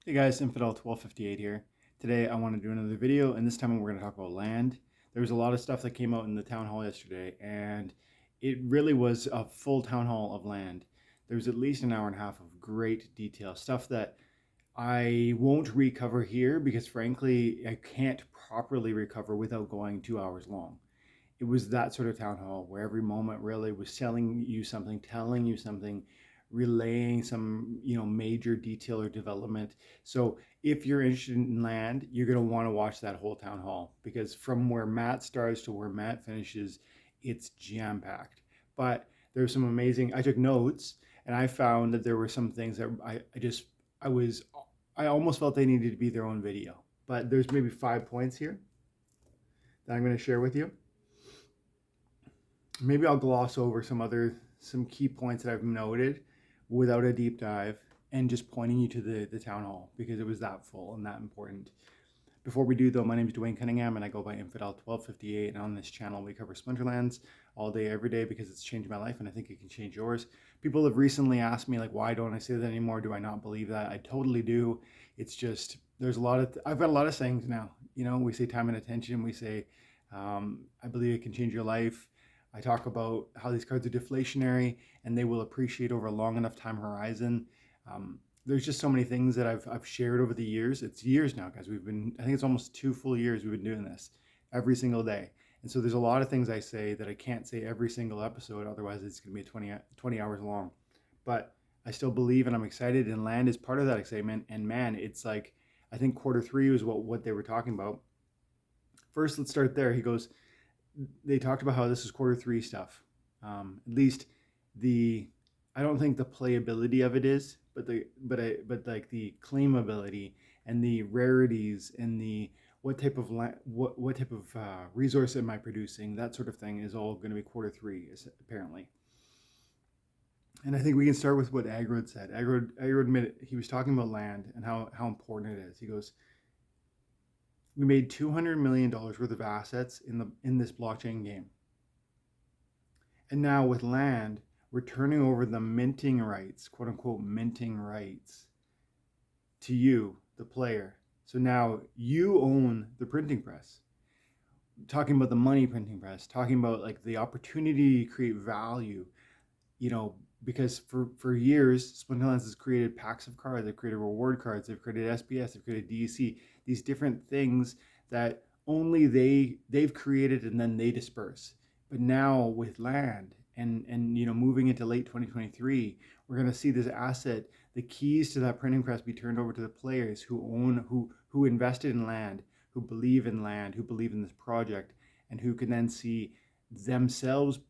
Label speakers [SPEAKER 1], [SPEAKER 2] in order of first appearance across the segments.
[SPEAKER 1] Hey guys, Infidel1258 here. Today I want to do another video, and this time we're going to talk about land. There was a lot of stuff that came out in the town hall yesterday, and it really was a full town hall of land. There was at least an hour and a half of great detail, stuff that I won't recover here because frankly I can't properly recover without going 2 hours long. It was that sort of town hall where every moment really was telling you something, relaying some major detail or development. So if you're interested in land, you're going to want to watch that whole town hall, because from where Matt starts to where Matt finishes, it's jam packed. But there's some amazing. I took notes, and I found that there were some things that I almost felt they needed to be their own video. But there's maybe 5 points here that I'm going to share with you. Maybe I'll gloss over some key points that I've noted without a deep dive, and just pointing you to the town hall because it was that full and that important. Before we do though, my name is Dwayne Cunningham and I go by Infidel1258, and on this channel we cover Splinterlands all day every day because it's changed my life and I think it can change yours. People have recently asked me, like, why don't I say that anymore? Do I not believe that? I totally do. It's just I've got a lot of sayings now. We say time and attention. We say I believe it can change your life. I talk about how these cards are deflationary and they will appreciate over a long enough time horizon. There's just so many things that I've shared over the years. It's years now, guys. I think it's almost 2 full years we've been doing this every single day. And so there's a lot of things I say that I can't say every single episode. Otherwise, it's going to be 20 hours long. But I still believe and I'm excited, and land is part of that excitement. And man, it's like, I think Q3 was what they were talking about. First, let's start there. They talked about how this is Q3 stuff. At least I don't think the playability of it is, but like the claimability and the rarities and the what type of resource am I producing, that sort of thing is all going to be Q3 apparently. And I think we can start with what Agrod said. Agrod admitted, he was talking about land and how important it is. He goes, we made $200 million worth of assets in this blockchain game. And now with land, we're turning over the minting rights, quote unquote minting rights, to you, the player. So now you own the printing press. Talking about the money printing press, talking about like the opportunity to create value, because for years, Splinterlands has created packs of cards, they've created reward cards, they've created SPS, they've created DEC, these different things that only they've created and then they disperse. But now with land and moving into late 2023, we're going to see this asset, the keys to that printing press, be turned over to the players who invested in land, who believe in land, who believe in this project, and who can then see themselves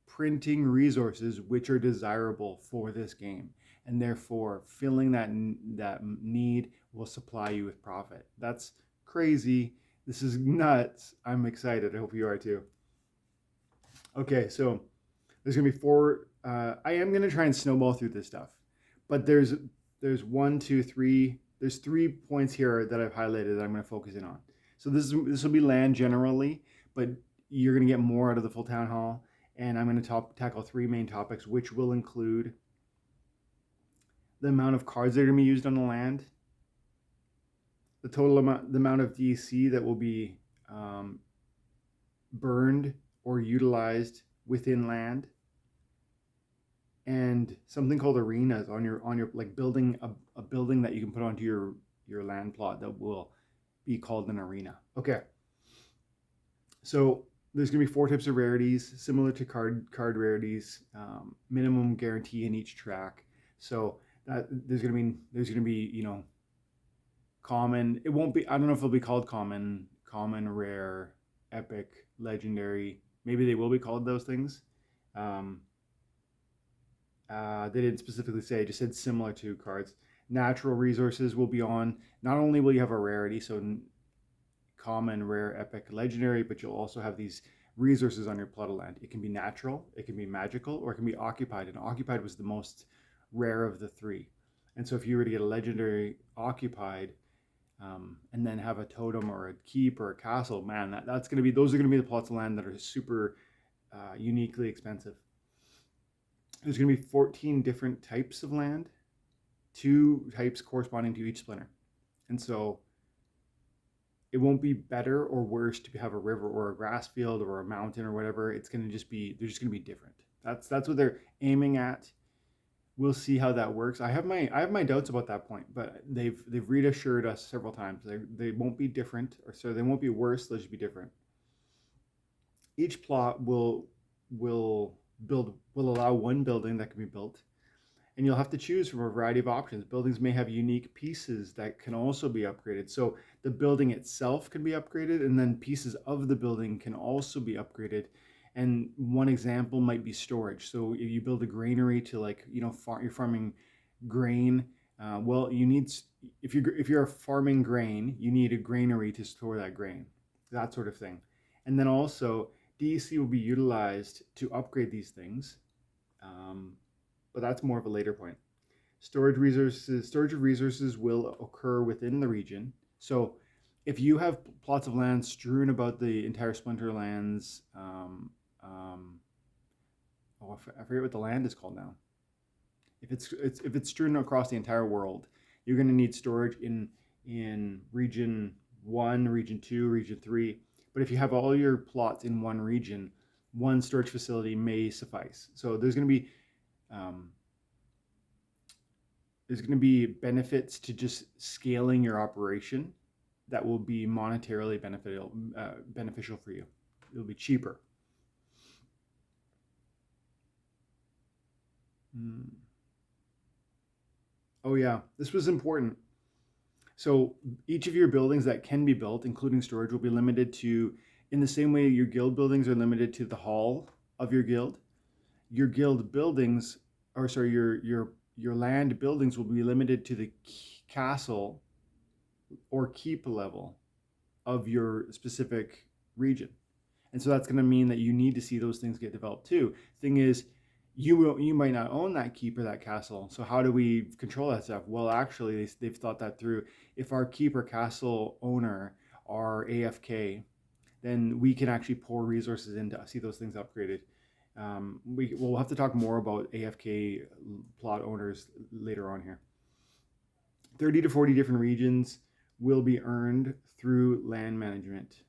[SPEAKER 1] printing resources which are desirable for this game, and therefore filling that need will supply you with profit. That's crazy. This is nuts. I'm excited. I hope you are too. Okay, so there's gonna be four. I am gonna try and snowball through this stuff, but there's 1, 2, 3. There's 3 points here that I've highlighted that I'm gonna focus in on. So this will be land generally, but you're gonna get more out of the full town hall. And I'm going to tackle 3 main topics, which will include the amount of cards that are going to be used on the land, the amount of DC that will be burned or utilized within land, and something called arenas on your like building a building that you can put onto your land plot that will be called an arena. Okay, so there's going to be 4 types of rarities, similar to card rarities, minimum guarantee in each track. So that there's going to be common. It won't be. I don't know if it'll be called common, rare, epic, legendary. Maybe they will be called those things. They didn't specifically say. Just said similar to cards. Natural resources will be on. Not only will you have a rarity, so common, rare, epic, legendary, but you'll also have these resources on your plot of land. It can be natural, it can be magical, or it can be occupied. And occupied was the most rare of the 3. And so if you were to get a legendary occupied, and then have a totem or a keep or a castle, man, those are going to be the plots of land that are super uniquely expensive. There's going to be 14 different types of land, 2 types corresponding to each splinter. And so it won't be better or worse to have a river or a grass field or a mountain or whatever. It's going to just be, they're just going to be different. That's what they're aiming at. We'll see how that works. I have my doubts about that point, but they've reassured us several times. They won't be different, or so they won't be worse. They'll just be different. Each plot will allow one building that can be built, and you'll have to choose from a variety of options. Buildings may have unique pieces that can also be upgraded. So the building itself can be upgraded, and then pieces of the building can also be upgraded. And one example might be storage. So if you build a granary to, like, you're farming grain. Well, you need, if you're farming grain, you need a granary to store that grain, that sort of thing. And then also DEC will be utilized to upgrade these things. But that's more of a later point. Storage of resources will occur within the region. So if you have plots of land strewn about the entire Splinterlands, I forget what the land is called now. If it's strewn across the entire world, you're going to need storage in region 1, region 2, region 3. But if you have all your plots in one region, one storage facility may suffice. So there's going to be benefits to just scaling your operation that will be monetarily beneficial for you. It'll be cheaper. Oh yeah, this was important. So each of your buildings that can be built, including storage, will be limited to, in the same way your guild buildings are limited to the hall of your guild, your guild buildings, or sorry, your land buildings will be limited to the castle or keep level of your specific region. And so that's going to mean that you need to see those things get developed too. Thing is, you might not own that keep or that castle. So how do we control that stuff? Well, actually, they've thought that through. If our keep or castle owner are AFK, then we can actually pour resources in to see those things upgraded. We'll have to talk more about AFK plot owners later on here. 30 to 40 different regions will be earned through land management.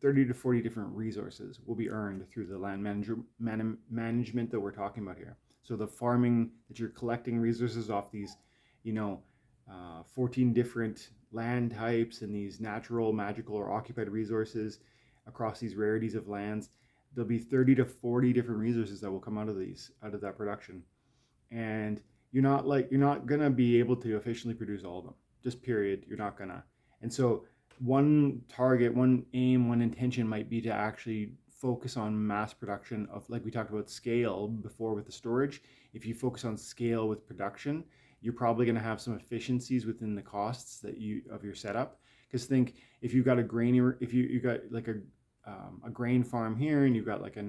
[SPEAKER 1] 30 to 40 different resources will be earned through the land management that we're talking about here. So the farming that you're collecting resources off these, 14 different land types and these natural, magical, or occupied resources across these rarities of lands. There'll be 30 to 40 different resources that will come out of that production. And you're not gonna be able to efficiently produce all of them. Just period. You're not gonna. And so one target, one aim, one intention might be to actually focus on mass production of, like we talked about scale before with the storage. If you focus on scale with production, you're probably going to have some efficiencies within the costs of your setup. Because think, if you've got a granary, if you got like a grain farm here, and you've got like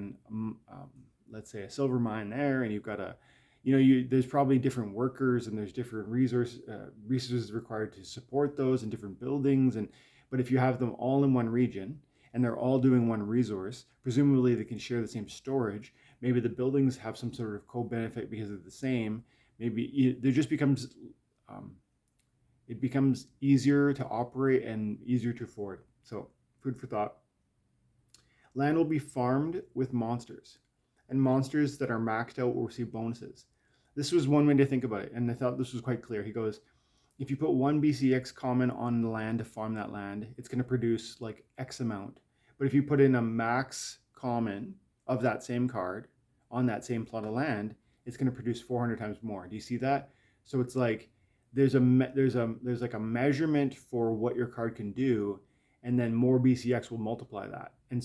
[SPEAKER 1] let's say a silver mine there, and you've got there's probably different workers and there's different resources required to support those and different buildings. But if you have them all in one region and they're all doing one resource, presumably they can share the same storage. Maybe the buildings have some sort of co-benefit because they're the same. Maybe there just becomes it becomes easier to operate and easier to afford. So food for thought. Land will be farmed with monsters, and monsters that are maxed out will receive bonuses. This was one way to think about it, and I thought this was quite clear. He goes, if you put one BCX common on the land to farm that land, it's going to produce like X amount. But if you put in a max common of that same card on that same plot of land, it's going to produce 400 times more. Do you see that? So it's like there's like a measurement for what your card can do, and then more BCX will multiply that. And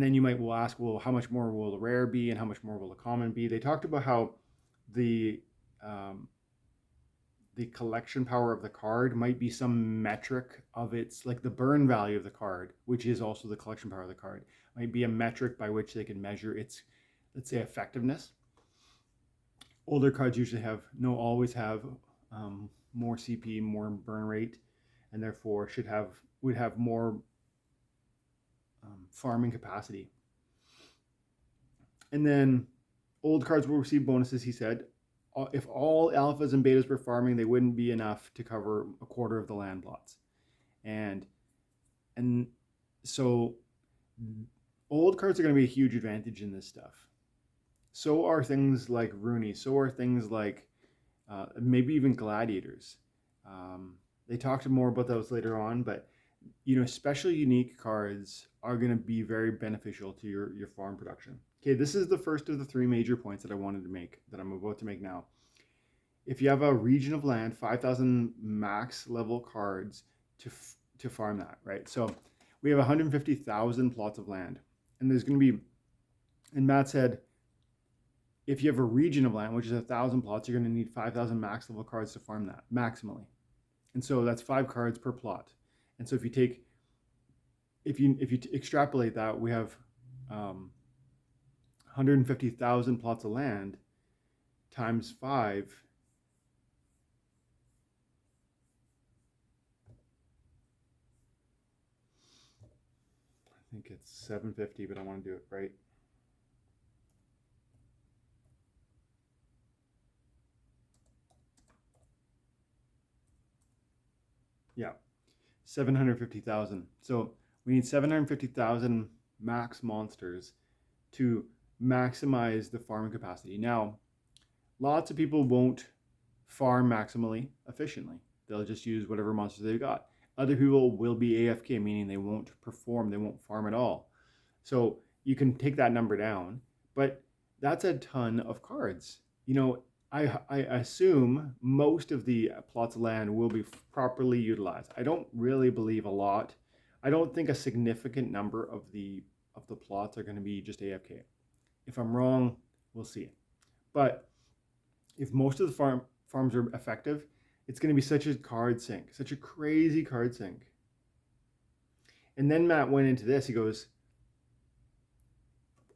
[SPEAKER 1] then you will ask, well, how much more will the rare be, and how much more will the common be? They talked about how the collection power of the card might be some metric of its, like the burn value of the card, which is also the collection power of the card, might be a metric by which they can measure its, let's say, effectiveness. Older cards usually always have more CP, more burn rate, and therefore would have more farming capacity. And then old cards will receive bonuses, he said, if all alphas and betas were farming, they wouldn't be enough to cover a quarter of the land plots. And so old cards are going to be a huge advantage in this stuff. So are things like Rooney. So are things like maybe even gladiators. They talked more about those later on, but special unique cards are going to be very beneficial to your farm production. Okay, this is the first of the three major points that I wanted to make, that I'm about to make now. If you have a region of land, 5,000 max level cards to farm that, right? So we have 150,000 plots of land, and there's going to be, and Matt said, if you have a region of land, which is 1,000 plots, you're going to need 5,000 max level cards to farm that maximally. And so that's 5 cards per plot. And so if you extrapolate that, we have 150,000 plots of land times 5. I think it's 750, but I want to do it right. Yeah, 750,000. So we need 750,000 max monsters to maximize the farming capacity. Now, lots of people won't farm maximally efficiently. They'll just use whatever monsters they've got. Other people will be AFK, meaning they won't perform, they won't farm at all. So you can take that number down, but that's a ton of cards. I assume most of the plots of land will be properly utilized. I don't really believe a lot. I don't think a significant number of the plots are going to be just AFK. If I'm wrong, we'll see. But if most of the farms are effective, it's going to be such a card sink, such a crazy card sink. And then Matt went into this. He goes,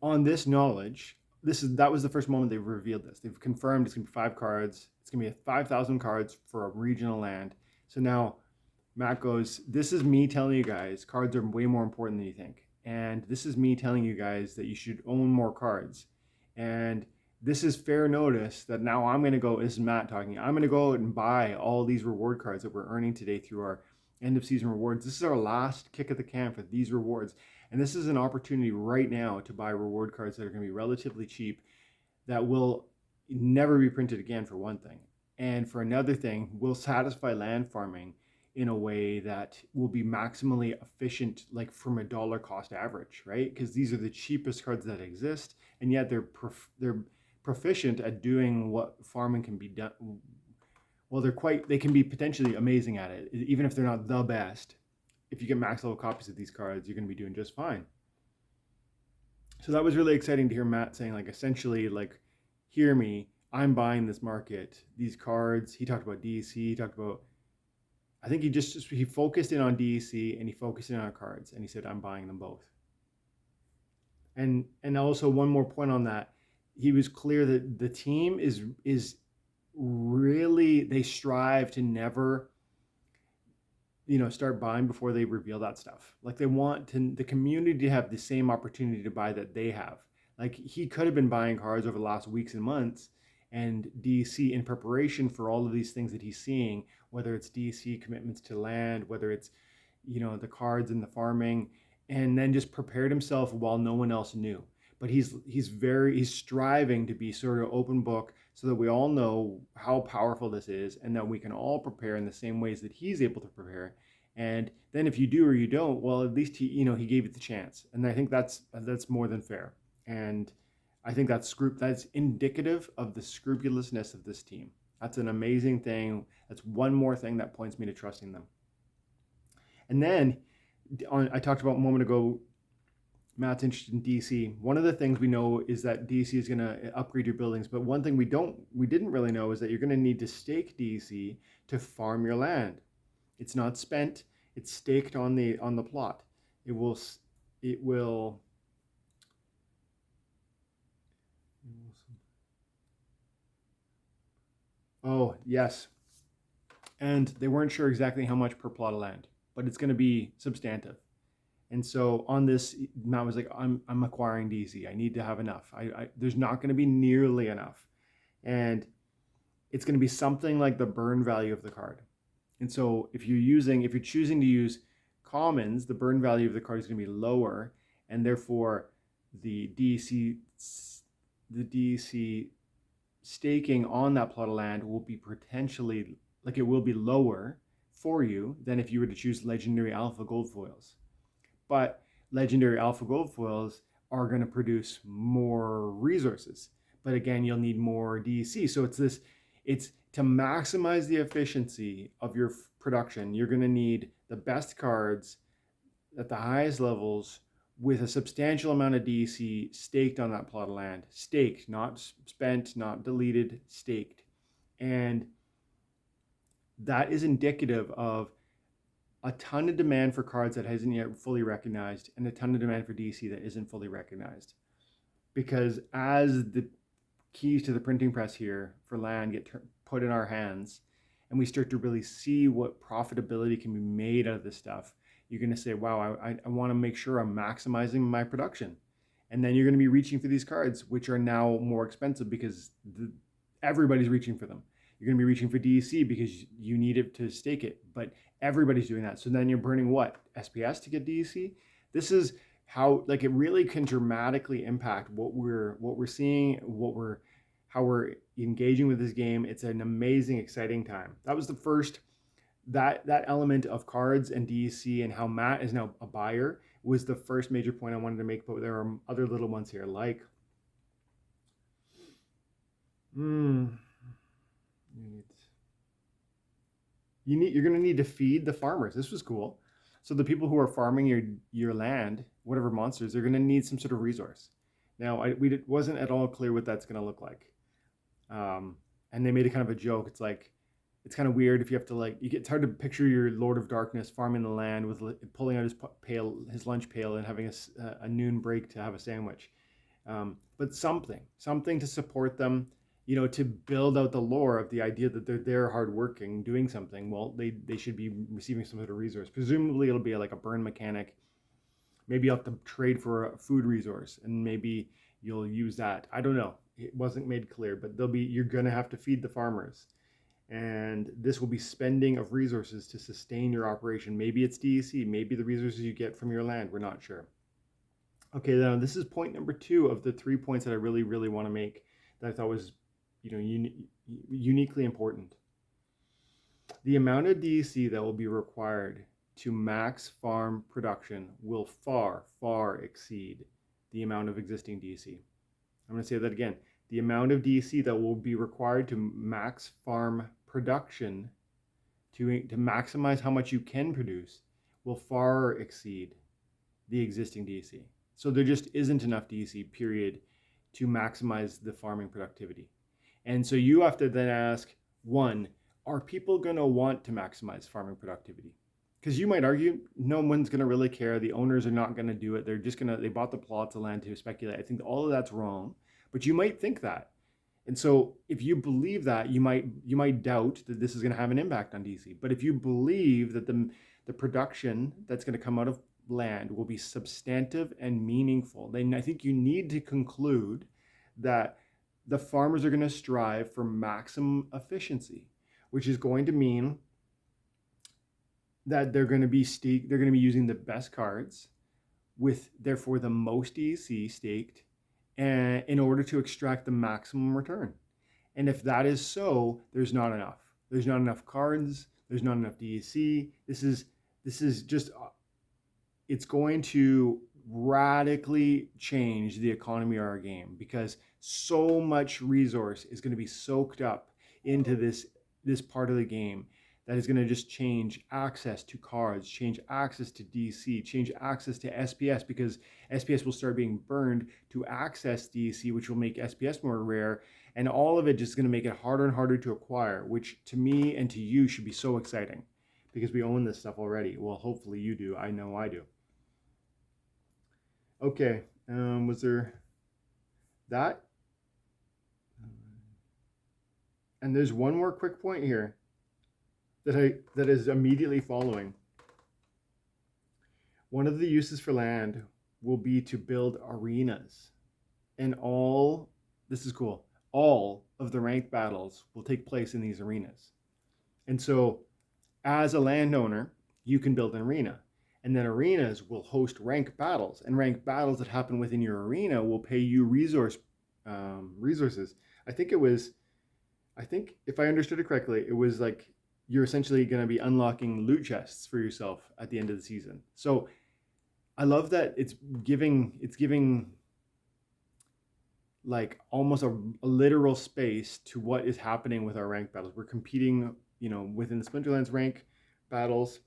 [SPEAKER 1] on this knowledge, that was the first moment they've revealed this. They've confirmed it's going to be 5 cards. It's going to be 5,000 cards for a regional land. So now Matt goes, this is me telling you guys cards are way more important than you think. And this is me telling you guys that you should own more cards. And this is fair notice that now I'm going to go, this is Matt talking, I'm going to go out and buy all these reward cards that we're earning today through our end of season rewards. This is our last kick at the can for these rewards. And this is an opportunity right now to buy reward cards that are going to be relatively cheap, that will never be printed again, for one thing. And for another thing, will satisfy land farming in a way that will be maximally efficient, like from a dollar cost average, right? Because these are the cheapest cards that exist, and yet they're proficient at doing what farming can be done. Well, they can be potentially amazing at it, even if they're not the best. If you get max level copies of these cards, you're going to be doing just fine. So that was really exciting to hear Matt saying, like, essentially, like, hear me, I'm buying this market, these cards. He talked about DEC, he talked about, I think he focused in on DEC and he focused in on cards, and he said, I'm buying them both. And also one more point on that, he was clear that the team is really, they strive to never start buying before they reveal that stuff. Like, they want the community to have the same opportunity to buy that they have. Like, he could have been buying cards over the last weeks and months, and DC, in preparation for all of these things that he's seeing, whether it's DC commitments to land, whether it's the cards and the farming, and then just prepared himself while no one else knew. But he's striving to be sort of open book, so that we all know how powerful this is, and that we can all prepare in the same ways that he's able to prepare. And then if you do or you don't, well, at least he gave it the chance. And I think that's more than fair. And I think that's indicative of the scrupulousness of this team. That's an amazing thing. That's one more thing that points me to trusting them. And then I talked about a moment ago, Matt's interested in DC. One of the things we know is that DC is going to upgrade your buildings, but one thing we didn't really know is that you're going to need to stake DC to farm your land. It's not spent; it's staked on the plot. It will. Oh yes, and they weren't sure exactly how much per plot of land, but it's going to be substantive. And so on this, Matt was like, I'm acquiring DC. I need to have enough. There's not going to be nearly enough. And it's going to be something like the burn value of the card. And so if you're choosing to use commons, the burn value of the card is going to be lower, and therefore the DEC staking on that plot of land will be potentially, like, it will be lower for you than if you were to choose legendary alpha gold foils. But legendary alpha gold foils are going to produce more resources. But again, you'll need more DEC. So it's to maximize the efficiency of your production, you're going to need the best cards at the highest levels with a substantial amount of DEC staked on that plot of land. Staked, not spent, not deleted, staked. And that is indicative of a ton of demand for cards that hasn't yet fully recognized, and a ton of demand for DEC that isn't fully recognized. Because as the keys to the printing press here for land get put in our hands, and we start to really see what profitability can be made out of this stuff, you're going to say, wow, I want to make sure I'm maximizing my production. And then you're going to be reaching for these cards, which are now more expensive because everybody's reaching for them. You're going to be reaching for DEC because you need it to stake it, but everybody's doing that. So then you're burning what? SPS to get DEC? This is how, like, it really can dramatically impact what we're seeing, how we're engaging with this game. It's an amazing, exciting time. That was the first, that element of cards and DEC and how Matt is now a buyer was the first major point I wanted to make, but there are other little ones here, like you're going to need to feed the farmers. This was cool. So the people who are farming your land, whatever monsters, they're going to need some sort of resource. Now, it wasn't at all clear what that's going to look like. And they made it kind of a joke. It's like, it's kind of weird if you have to, like, it's hard to picture your Lord of Darkness farming the land with pulling out his lunch pail and having a noon break to have a sandwich. But something to support them, to build out the lore of the idea that they're there hardworking, doing something. Well, they should be receiving some sort of resource. Presumably it'll be like a burn mechanic. Maybe you'll have to trade for a food resource, and maybe you'll use that. I don't know. It wasn't made clear, but you're going to have to feed the farmers. And this will be spending of resources to sustain your operation. Maybe it's DEC, maybe the resources you get from your land. We're not sure. Okay, now this is point number 2 of the 3 points that I really, really want to make that I thought was, uniquely important. The amount of DEC that will be required to max farm production will far, far exceed the amount of existing DEC. I'm going to say that again. The amount of DEC that will be required to max farm production, to maximize how much you can produce, will far exceed the existing DEC. So there just isn't enough DEC, period, to maximize the farming productivity. And so you have to then ask, one, are people going to want to maximize farming productivity? Because you might argue no one's going to really care. The owners are not going to do it. They're just they bought the plots of land to speculate. I think all of that's wrong, but you might think that. And so if you believe that, you might doubt that this is going to have an impact on DEC. But if you believe that the production that's going to come out of land will be substantive and meaningful, then I think you need to conclude that the farmers are going to strive for maximum efficiency, which is going to mean that they're going to be using the best cards with therefore the most DEC staked, and in order to extract the maximum return. And if that is so, there's not enough. There's not enough cards. There's not enough DEC. This is just, it's going to radically change the economy of our game, because so much resource is going to be soaked up into this part of the game that is going to just change access to cards, change access to DC, change access to SPS, because SPS will start being burned to access DC, which will make SPS more rare. And all of it just going to make it harder and harder to acquire, which to me and to you should be so exciting because we own this stuff already. Well, hopefully you do. I know I do. Okay, was there that? And there's one more quick point here that is immediately following. One of the uses for land will be to build arenas, and this is cool, all of the ranked battles will take place in these arenas. And so as a landowner, you can build an arena. And then arenas will host ranked battles, and ranked battles that happen within your arena will pay you resources. I think it was, I think if I understood it correctly, it was like you're essentially going to be unlocking loot chests for yourself at the end of the season. So I love that it's giving like almost a literal space to what is happening with our ranked battles. We're competing, within the Splinterlands rank battles,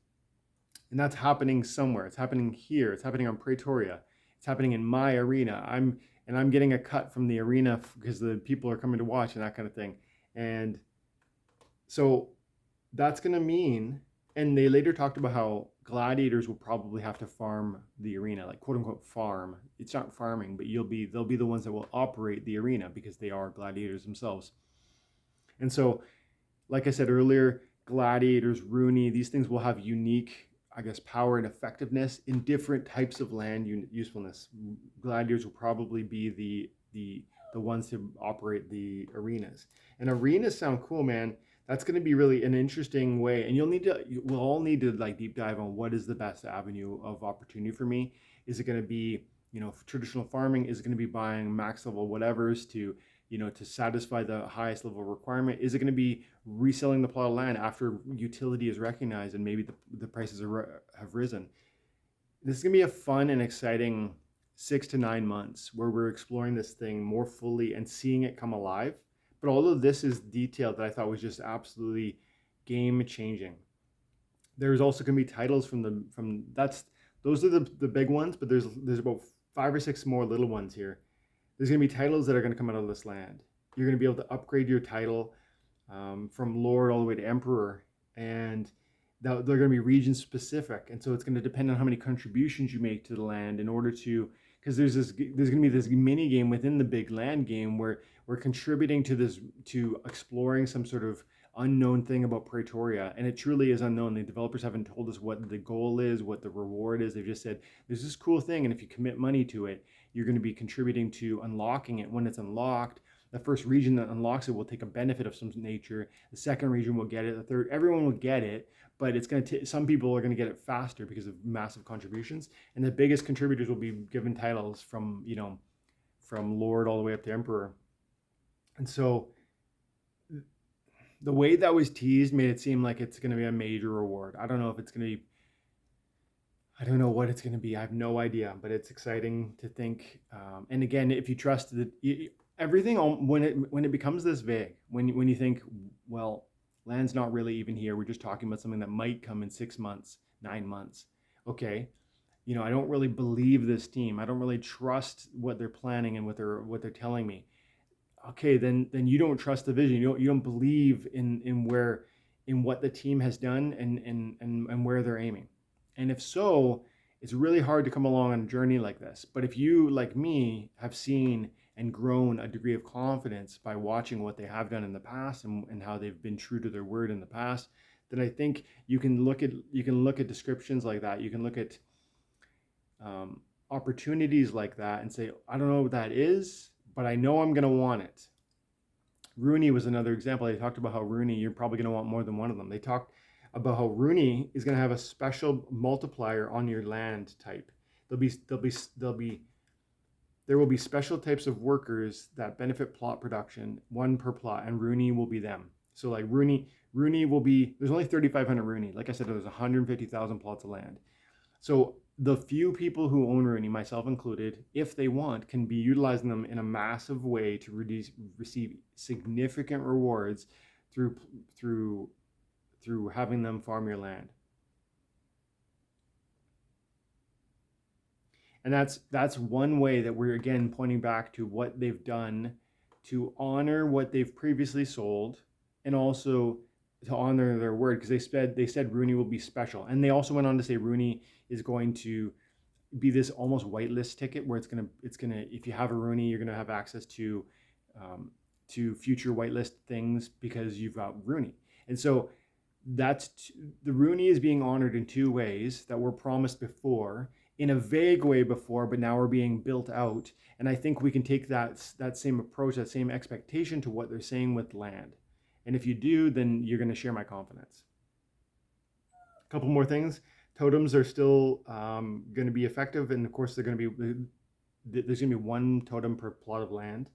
[SPEAKER 1] and that's happening somewhere. It's happening here. It's happening on Pretoria. It's happening in my arena. I'm getting a cut from the arena because the people are coming to watch and that kind of thing. And so that's going to mean, and they later talked about how gladiators will probably have to farm the arena, like quote unquote farm. It's not farming, but they'll be the ones that will operate the arena because they are gladiators themselves. And so, like I said earlier, gladiators, Rooney, these things will have unique, I guess, power and effectiveness in different types of land usefulness. Gladiators will probably be the ones to operate the arenas. And arenas sound cool, man. That's going to be really an interesting way. And we'll all need to like deep dive on what is the best avenue of opportunity for me. Is it going to be, traditional farming? Is it going to be buying max level whatevers to, to satisfy the highest level requirement? Is it going to be reselling the plot of land after utility is recognized and maybe the prices have risen? This is going to be a fun and exciting 6 to 9 months where we're exploring this thing more fully and seeing it come alive. But all of this is detail that I thought was just absolutely game changing. There's also going to be titles those are the big ones, but there's about 5 or 6 more little ones here. There's going to be titles that are going to come out of this land. You're going to be able to upgrade your title from Lord all the way to Emperor, and they're going to be region specific. And so it's going to depend on how many contributions you make to the land in order to, because there's going to be this mini game within the big land game where we're contributing to exploring some sort of unknown thing about Pretoria, and it truly is unknown. The developers haven't told us what the goal is, what the reward is. They've just said there's this cool thing, and if you commit money to it, you're going to be contributing to unlocking it. When it's unlocked, the first region that unlocks it will take a benefit of some nature. The second region will get it. The third, everyone will get it, but it's going to some people are going to get it faster because of massive contributions. And the biggest contributors will be given titles from Lord all the way up to Emperor. And so the way that was teased made it seem like it's going to be a major reward. I don't know if it's going to be, I don't know what it's going to be. I have no idea, but it's exciting to think. And again, if you trust everything, when it becomes this vague, when you think, well, land's not really even here. We're just talking about something that might come in 6 months, 9 months. Okay. I don't really believe this team. I don't really trust what they're planning and what they're telling me. Okay, then you don't trust the vision. You don't believe in what the team has done and where they're aiming. And if so, it's really hard to come along on a journey like this. But if you, like me, have seen and grown a degree of confidence by watching what they have done in the past and how they've been true to their word in the past, then I think you can look at descriptions like that. You can look at opportunities like that and say, I don't know what that is, but I know I'm going to want it. Rooney was another example. They talked about how Rooney, you're probably going to want more than one of them. They talked about how Rooney is going to have a special multiplier on your land type. There will be special types of workers that benefit plot production, one per plot, and Rooney will be them. So like Rooney will be, there's only 3,500 Rooney. Like I said, there's 150,000 plots of land. So the few people who own Rooney, myself included, if they want, can be utilizing them in a massive way to receive significant rewards through having them farm your land. And that's one way that we're again pointing back to what they've done to honor what they've previously sold, and also to honor their word, because they said Rooney will be special. And they also went on to say Rooney is going to be this almost whitelist ticket where it's gonna if you have a Rooney, you're gonna have access to future whitelist things because you've got Rooney. And so the Rooney is being honored in 2 ways that were promised before in a vague way before, but now are being built out. And I think we can take that same approach, that same expectation to what they're saying with land. And if you do, then you're going to share my confidence. A couple more things. Totems are still going to be effective, and of course there's going to be one totem per plot of land.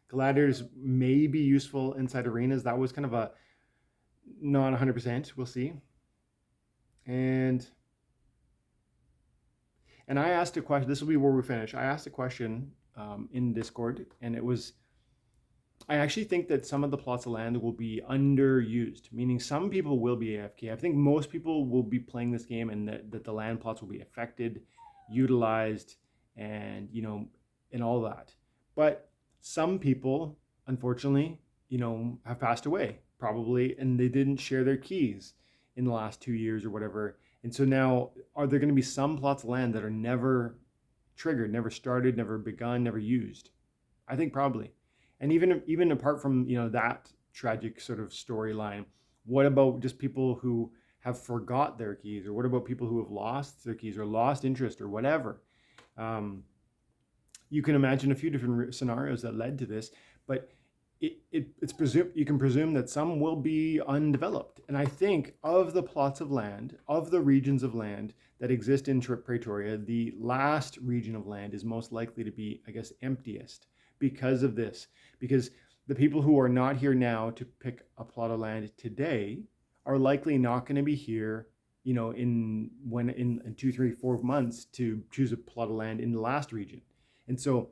[SPEAKER 1] Gladiators may be useful inside arenas. That was kind of a not 100%. We'll see. And I asked a question. This will be where we finish. I asked a question in Discord, and it was, I actually think that some of the plots of land will be underused, meaning some people will be AFK. I think most people will be playing this game, and that the land plots will be affected, utilized, and and all that. But some people, unfortunately, have passed away probably, and they didn't share their keys in the last 2 years or whatever. And so now, are there going to be some plots of land that are never triggered, never started, never begun, never used? I think probably. And even apart from that tragic sort of storyline, what about just people who have forgot their keys, or what about people who have lost their keys or lost interest or whatever? You can imagine a few different scenarios that led to this, but it's presumed, you can presume that some will be undeveloped. And I think of the plots of land, of the regions of land that exist in Pretoria, the last region of land is most likely to be, I guess, emptiest because of this. Because the people who are not here now to pick a plot of land today are likely not going to be here, in 2, 3, 4 months to choose a plot of land in the last region. And so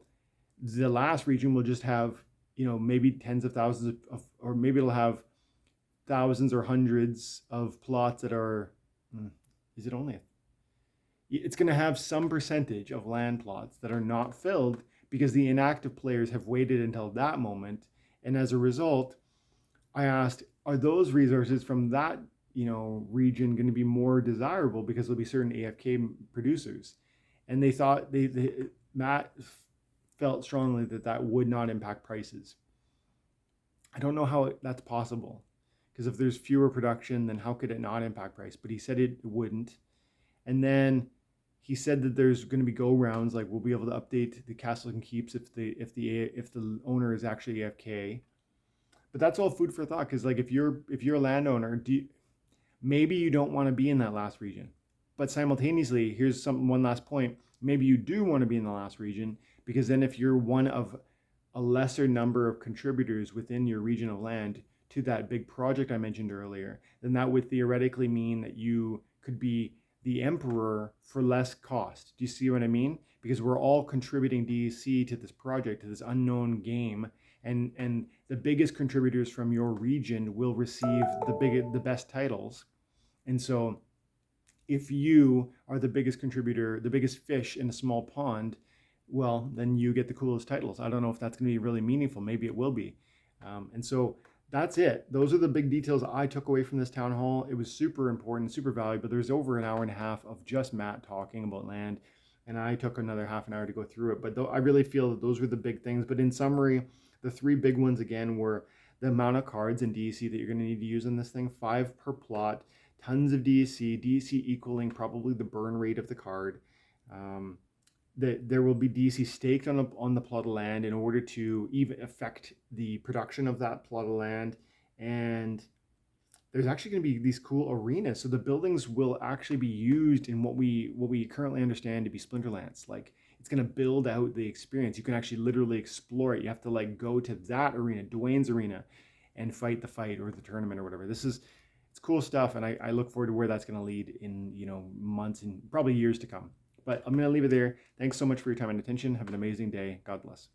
[SPEAKER 1] the last region will just have, maybe tens of thousands of, or maybe it'll have thousands or hundreds of plots that are, it's going to have some percentage of land plots that are not filled because the inactive players have waited until that moment. And as a result, I asked, are those resources from that, region going to be more desirable because there'll be certain AFK producers? And they thought, Matt felt strongly that would not impact prices. I don't know how that's possible, because if there's fewer production, then how could it not impact price? But he said it wouldn't. And then he said that there's going to be go rounds, like we'll be able to update the Castles and Keeps if the owner is actually AFK. But that's all food for thought, because like if you're a landowner, maybe you don't want to be in that last region. But simultaneously, here's one last point. Maybe you do want to be in the last region, because then if you're one of a lesser number of contributors within your region of land to that big project I mentioned earlier, then that would theoretically mean that you could be the emperor for less cost. Do you see what I mean? Because we're all contributing DEC to this project, to this unknown game, and the biggest contributors from your region will receive the best titles. And so if you are the biggest contributor, the biggest fish in a small pond, well, then you get the coolest titles. I don't know if that's going to be really meaningful. Maybe it will be. And so that's it. Those are the big details I took away from this town hall. It was super important, super valuable. There's over an hour and a half of just Matt talking about land, and I took another half an hour to go through it. But I really feel that those were the big things. But in summary, the 3 big ones again were the amount of cards in DEC that you're going to need to use in this thing, 5 per plot, tons of DEC equaling probably the burn rate of the card. There will be DEC staked on the plot of land in order to even affect the production of that plot of land. And there's actually going to be these cool arenas. So the buildings will actually be used in what we currently understand to be Splinterlands. Like, it's going to build out the experience. You can actually literally explore it. You have to like go to that arena, Dwayne's arena, and fight the fight or the tournament or whatever. It's cool stuff, and I look forward to where that's going to lead in months and probably years to come. But I'm going to leave it there. Thanks so much for your time and attention. Have an amazing day. God bless.